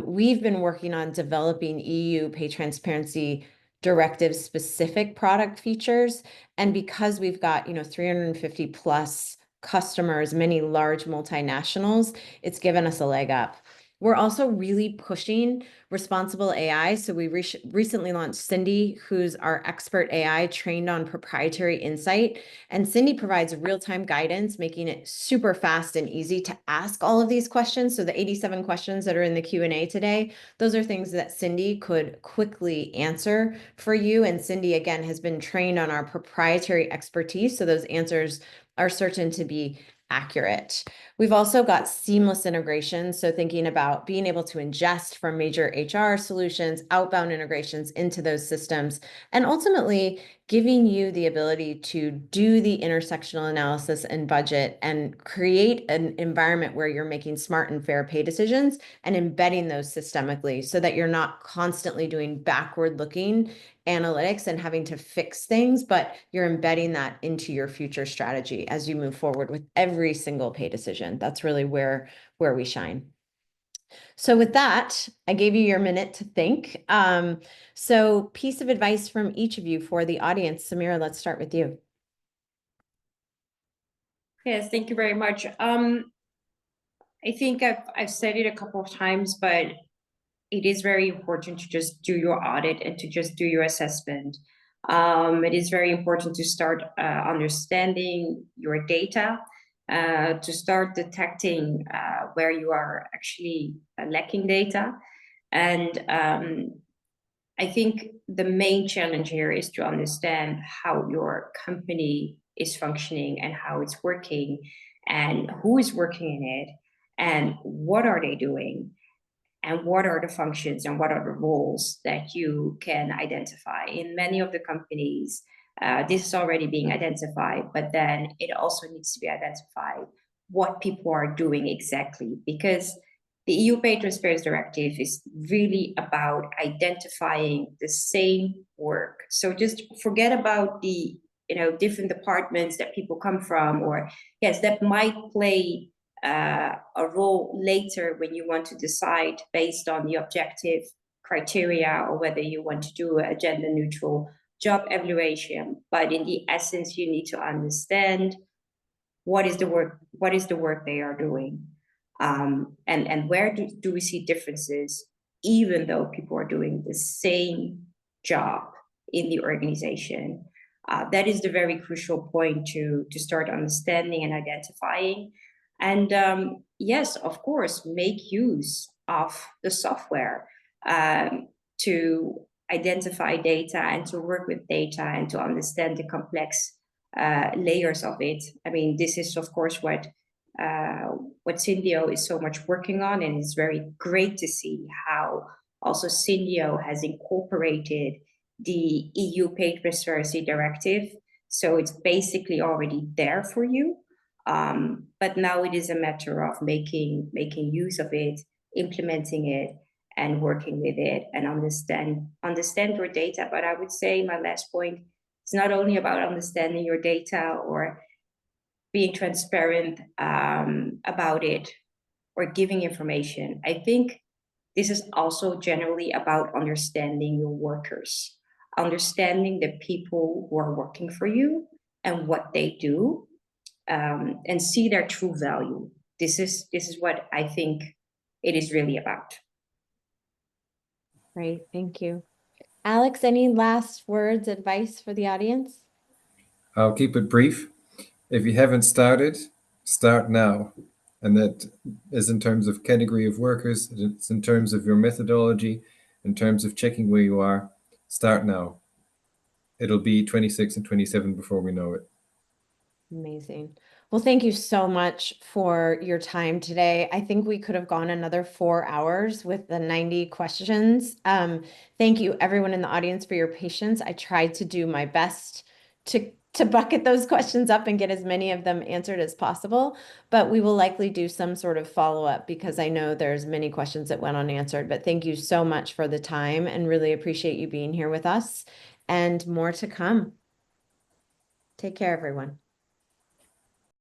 We've been working on developing EU Pay Transparency Directive specific product features. And because we've got, 350 plus customers, many large multinationals, it's given us a leg up. We're also really pushing responsible AI. So we recently launched Syndio, who's our expert AI trained on proprietary insight. And Syndio provides real-time guidance, making it super fast and easy to ask all of these questions. So the 87 questions that are in the Q&A today, those are things that Syndio could quickly answer for you. And Syndio, again, has been trained on our proprietary expertise. So those answers are certain to be accurate. We've also got seamless integration. So thinking about being able to ingest from major HR solutions, outbound integrations into those systems, and ultimately giving you the ability to do the intersectional analysis and budget and create an environment where you're making smart and fair pay decisions and embedding those systemically so that you're not constantly doing backward looking analytics and having to fix things, but you're embedding that into your future strategy as you move forward with every single pay decision. That's really where we shine. So with that, I gave you your minute to think. So piece of advice from each of you for the audience. Samira, let's start with you. Yes, thank you very much. I think I've said it a couple of times, but it is very important to just do your audit and to just do your assessment. It is very important to start understanding your data, to start detecting where you are actually lacking data. And I think the main challenge here is to understand how your company is functioning and how it's working and who is working in it and what are they doing. And what are the functions and what are the roles that you can identify? In many of the companies, this is already being identified, but then it also needs to be identified what people are doing exactly, because the EU Pay Transparency Directive is really about identifying the same work. So just forget about the different departments that people come from, or yes, that might play a role later when you want to decide based on the objective criteria or whether you want to do a gender neutral job evaluation. But in the essence, you need to understand what is the work they are doing, and where do we see differences, even though people are doing the same job in the organization. That is the very crucial point to start understanding and identifying. And yes, of course, make use of the software to identify data and to work with data and to understand the complex layers of it. I mean, this is, of course, what Syndio is so much working on, and it's very great to see how also Syndio has incorporated the EU Pay Transparency Directive. So it's basically already there for you. But now it is a matter of making use of it, implementing it, and working with it, and understand your data. But I would say my last point, it's not only about understanding your data or being transparent about it or giving information. I think this is also generally about understanding your workers, understanding the people who are working for you and what they do, and see their true value. This is what I think it is really about. Great, thank you. Alex, any last words, advice for the audience? I'll keep it brief. If you haven't started, start now. And that is in terms of category of workers, it's in terms of your methodology, in terms of checking where you are. Start now. It'll be 26 and 27 before we know it. Amazing. Well, thank you so much for your time today. I think we could have gone another 4 hours with the 90 questions. Thank you everyone in the audience for your patience. I tried to do my best to bucket those questions up and get as many of them answered as possible, but we will likely do some sort of follow-up because I know there's many questions that went unanswered. But thank you so much for the time and really appreciate you being here with us, and more to come. Take care, everyone.